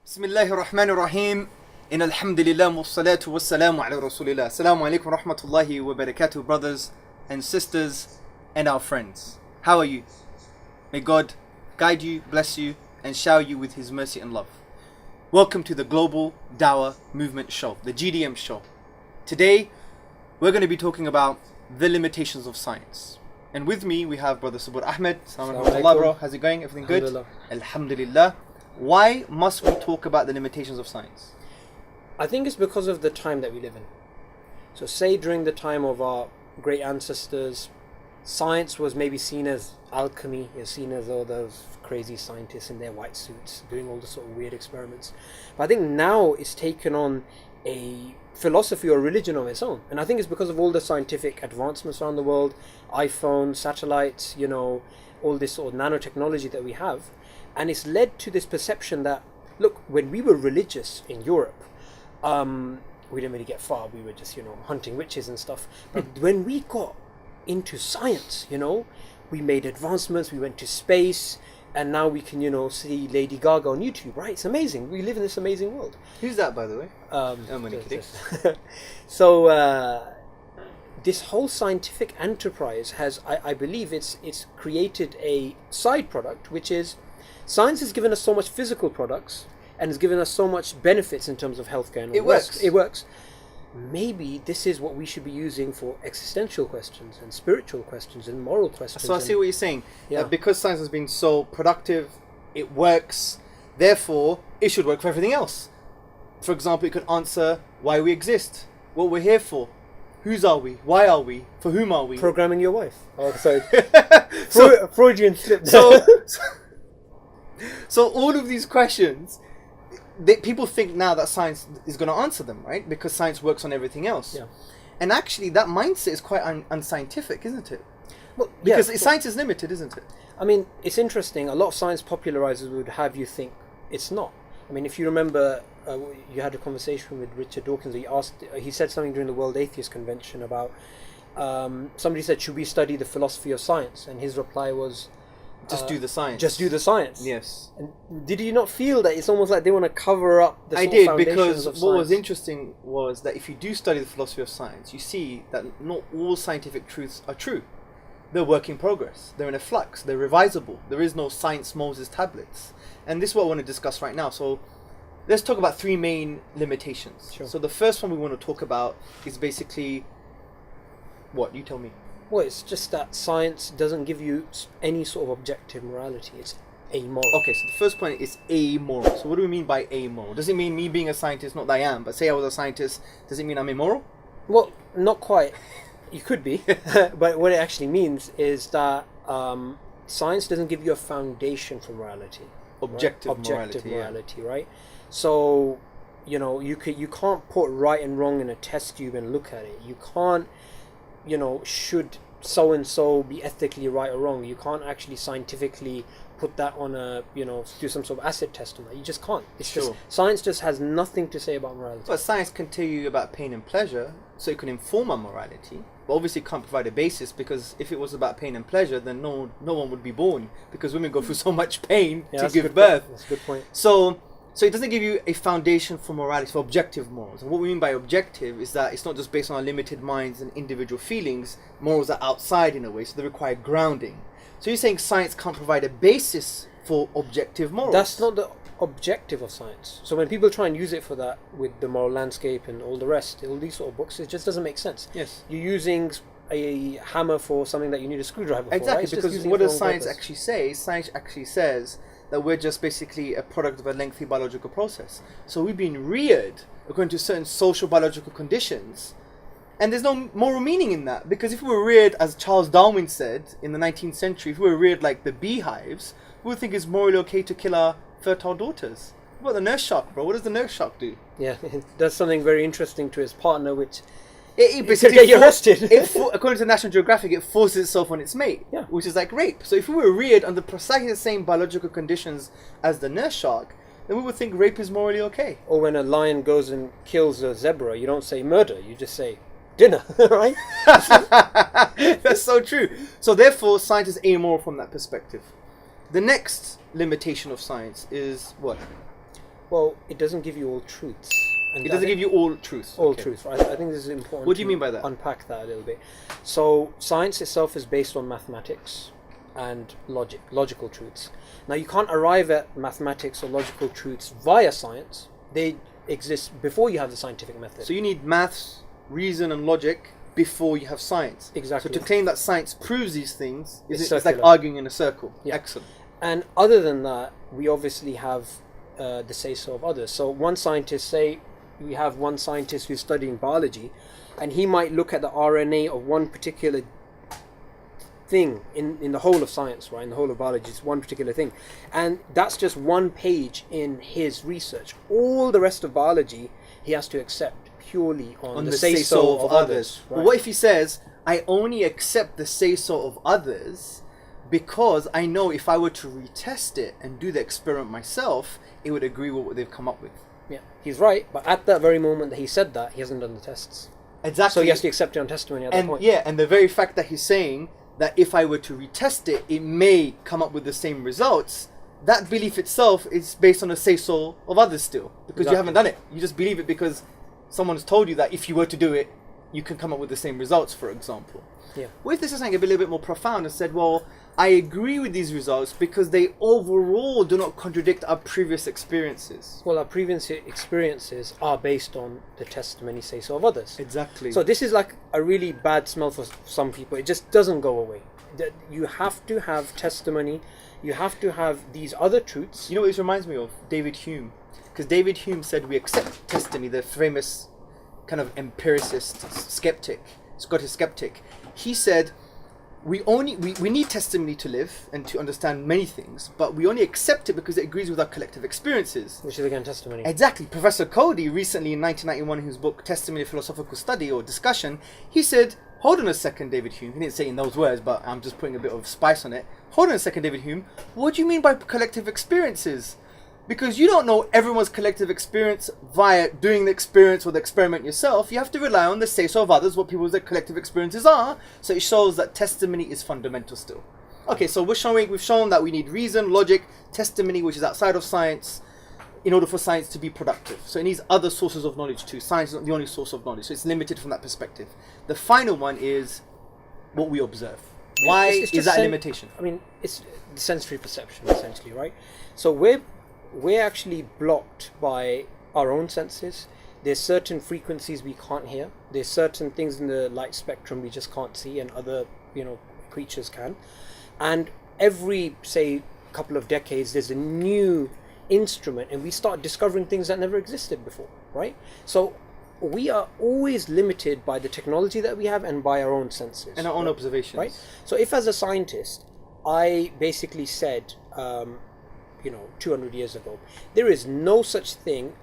بسم الله الرحمن الرحيم إن الحمد لله والصلاة والسلام على رسول الله السلام عليكم ورحمة الله وبركاته brothers and sisters and our friends. How are you? May God guide you, bless you and shower you with His mercy and love. Welcome to the Global Dawah Movement Show, the GDM show. Today we're going to be talking about the limitations of science. And with me we have Brother Subur Ahmed. Assalamu alaikum, bro. How's it going? Everything good? Alhamdulillah. Alhamdulillah. Why must we talk about the limitations of science? I think it's because of the time that we live in. So say during the time of our great ancestors, science was maybe seen as alchemy, it's seen as all those crazy scientists in their white suits doing all the sort of weird experiments. But I think now it's taken on a philosophy or religion of its own. And I think it's because of all the scientific advancements around the world, iPhones, satellites, all this sort of nanotechnology that we have. And it's led to this perception that, look, when we were religious in Europe, we didn't really get far. We were just, hunting witches and stuff. But when we got into science, we made advancements, we went to space, and now we can, see Lady Gaga on YouTube, right? It's amazing. We live in this amazing world. Who's that, by the way? I'm only kidding. So, this whole scientific enterprise has, I believe, it's created a side product, which is science has given us so much physical products and has given us so much benefits in terms of healthcare. And It works. It works. Maybe this is what we should be using for existential questions and spiritual questions and moral questions. So I see what you're saying. Yeah. Because science has been so productive, it works, therefore it should work for everything else. For example, it could answer why we exist, what we're here for, whose are we, why are we, for whom are we. Programming your wife. Oh, sorry. So- Freudian slip there. So all of these questions, people think now that science is going to answer them, right? Because science works on everything else. Yeah. And actually, that mindset is quite unscientific, isn't it? Well, Because science is limited, isn't it? I mean, it's interesting. A lot of science popularizers would have you think it's not. I mean, if you remember, you had a conversation with Richard Dawkins. He said something during the World Atheist Convention about somebody said, "Should we study the philosophy of science?" And his reply was, Just do the science. "Just do the science." Yes. And did you not feel that it's almost like they want to cover up the I sort of did, foundations because of what was science? interesting was that if you do study the philosophy of science, you see that not all scientific truths are true. They're work in progress. They're in a flux. They're revisable. There is no science Moses tablets. And this is what I want to discuss right now. So let's talk about three main limitations. Sure. So the first one we want to talk about is basically... What? You tell me. Well, it's just that science doesn't give you any sort of objective morality. It's amoral. Okay, so the first point is amoral. So what do we mean by amoral? Does it mean me being a scientist, not that I am, but say I was a scientist, does it mean I'm immoral? Well, not quite. You could be. But what it actually means is that science doesn't give you a foundation for morality. Objective right? Objective morality, yeah. morality, right? So, you can't put right and wrong in a test tube and look at it. You can't, should so-and-so be ethically right or wrong. You can't actually scientifically put that on do some sort of acid test on that. You just can't. It's Sure. just, science just has nothing to say about morality. But science can tell you about pain and pleasure, so it can inform our morality. But obviously it can't provide a basis, because if it was about pain and pleasure, then no one would be born, because women go through so much pain to that's a give good birth. point. That's a good point. So it doesn't give you a foundation for morality, for objective morals. And what we mean by objective is that it's not just based on our limited minds and individual feelings. Morals are outside in a way, so they require grounding. So you're saying science can't provide a basis for objective morals? That's not the objective of science. So when people try and use it for that, with the moral landscape and all the rest, all these sort of books, it just doesn't make sense. Yes. You're using a hammer for something that you need a screwdriver for, Exactly, right? It's just because using what it for does the wrong science purpose. actually say? Science actually says that we're just basically a product of a lengthy biological process. So we've been reared according to certain social biological conditions, and there's no moral meaning in that, because if we were reared, as Charles Darwin said in the 19th century, if we were reared like the beehives, we would think it's morally okay to kill our fertile daughters. What about the nurse shark, bro? What does the nurse shark do? Yeah, it does something very interesting to his partner, which It could basically get you arrested. According to National Geographic, it forces itself on its mate, Yeah. which is like rape. So if we were reared under precisely the same biological conditions as the nurse shark, then we would think rape is morally okay. or when a lion goes and kills a zebra, you don't say murder, you just say dinner, right? That's so true. So therefore, science is amoral from that perspective. The next limitation of science is what? Well, it doesn't give you all truths. And It doesn't give you all truth. all Okay. truth. Right? I think this is important. What do you to mean by that? Unpack that a little bit. So science itself is based on mathematics and logical truths. Now you can't arrive at mathematics or logical truths via science. They exist before you have the scientific method. So you need maths, reason, and logic before you have science. Exactly. So to claim that science proves these things It's it's like circular. arguing in a circle. Yeah. Excellent. And other than that, we obviously have the say-so of others. So we have one scientist who's studying biology, and he might look at the RNA of one particular thing in the whole of science, right? In the whole of biology, it's one particular thing. And that's just one page in his research. All the rest of biology, he has to accept purely on the say-so of others. But Right? what if he says, I only accept the say-so of others because I know if I were to retest it and do the experiment myself, it would agree with what they've come up with. Yeah, he's right. But at that very moment that he said that, he hasn't done the tests. Exactly. So he has to accept it on testimony at that And point. yeah, and the very fact that he's saying that if I were to retest it, it may come up with the same results, that belief itself is based on the say-so of others still. Because you Exactly. haven't done it. You just believe it because someone has told you that if you were to do it, you can come up with the same results, for example. Yeah. What if this is something a little bit more profound and said, well, I agree with these results because they overall do not contradict our previous experiences. Well, our previous experiences are based on the testimony say-so of others. Exactly. So this is like a really bad smell for some people. It just doesn't go away. You have to have testimony. You have to have these other truths. You know what this reminds me of? David Hume. Because David Hume said we accept testimony, the famous kind of empiricist skeptic, Scottish skeptic. He said we need testimony to live and to understand many things, but we only accept it because it agrees with our collective experiences. Which is again testimony. Exactly. Professor Cody, recently in 1991, in his book Testimony of Philosophical Study or Discussion, he said, hold on a second, David Hume. He didn't say it in those words, but I'm just putting a bit of spice on it. Hold on a second, David Hume. What do you mean by collective experiences? Because you don't know everyone's collective experience via doing the experience or the experiment yourself. You have to rely on the say-so of others, what people's collective experiences are. So it shows that testimony is fundamental still. Okay, so we've shown that we need reason, logic, testimony, which is outside of science, in order for science to be productive. So it needs other sources of knowledge too. Science is not the only source of knowledge, so it's limited from that perspective. The final one is what we observe. Why It's is just that a limitation? I mean, it's the sensory perception, essentially, right? So we're actually blocked by our own senses. There's certain frequencies we can't hear. There's certain things in the light spectrum we just can't see, and other creatures can. And every, say, couple of decades, there's a new instrument, and we start discovering things that never existed before, right? So we are always limited by the technology that we have and by our own senses And our own observations. right? So if as a scientist I basically said 200 years ago, there is no such thing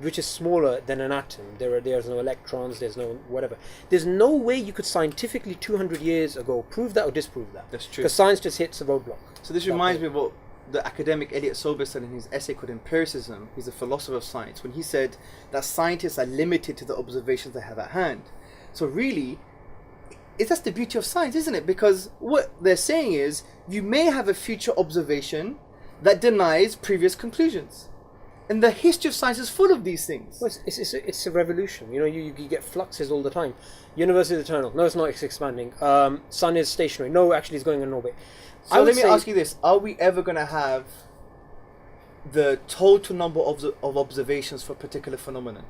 which is smaller than an atom. There's no electrons, there's no whatever. There's no way you could scientifically 200 years ago prove that or disprove that. That's true. Because science just hits a roadblock. So this reminds me of what the academic Elliot Sober said in his essay called Empiricism. He's a philosopher of science, when he said that scientists are limited to the observations they have at hand. So really, that's the beauty of science, isn't it? Because what they're saying is, you may have a future observation that denies previous conclusions. And the history of science is full of these things. Well, it's a revolution. You get fluxes all the time. Universe is eternal. No, it's not. It's expanding. Sun is stationary. No, actually, it's going in orbit. So let me ask you this: are we ever going to have the total number of observations for a particular phenomenon?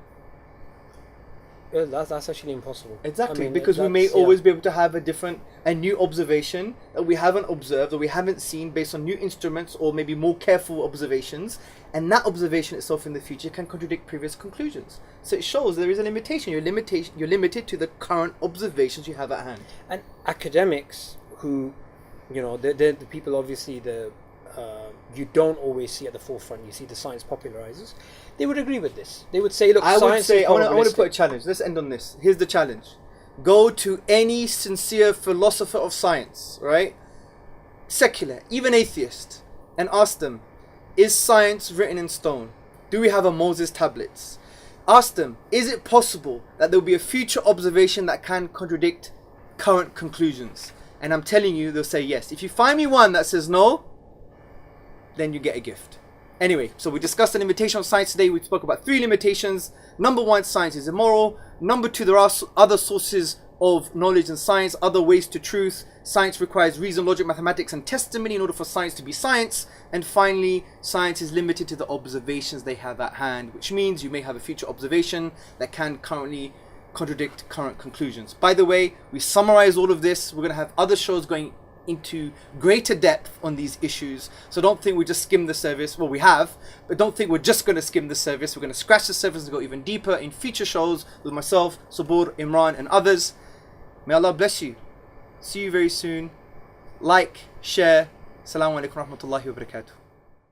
That's actually impossible. Exactly, I mean, because we may that's- always be able to have a new observation that we haven't observed or we haven't seen based on new instruments or maybe more careful observations, and that observation itself in the future can contradict previous conclusions. So it shows there is a limitation. You're limited to the current observations you have at hand. And academics who, the people obviously you don't always see at the forefront. You see the science popularizers. They would agree with this. They would say, look, I would science say, is I want to probabilistic. put a challenge. Let's end on this. Here's the challenge. Go to any sincere philosopher of science, right? Secular, even atheist, and ask them, is science written in stone? Do we have a Moses tablets? Ask them, is it possible that there will be a future observation that can contradict current conclusions? And I'm telling you, they'll say yes. If you find me one that says no, then you get a gift. Anyway, so we discussed the limitation of science today. We spoke about 3 limitations. Number 1, science is immoral. Number 2, there are other sources of knowledge and science, other ways to truth. Science requires reason, logic, mathematics, and testimony in order for science to be science. And finally, science is limited to the observations they have at hand, which means you may have a future observation that can currently contradict current conclusions. By the way, we summarize all of this. We're going to have other shows going into greater depth on these issues, so don't think we just skim the surface. Well, we have, but don't think we're just going to skim the surface. We're going to scratch the surface and go even deeper in future shows with myself, Sabur, Imran, and others. May Allah bless you. See you very soon. Like, share. Assalamu alaikum wa rahmatullahi wa barakatuh.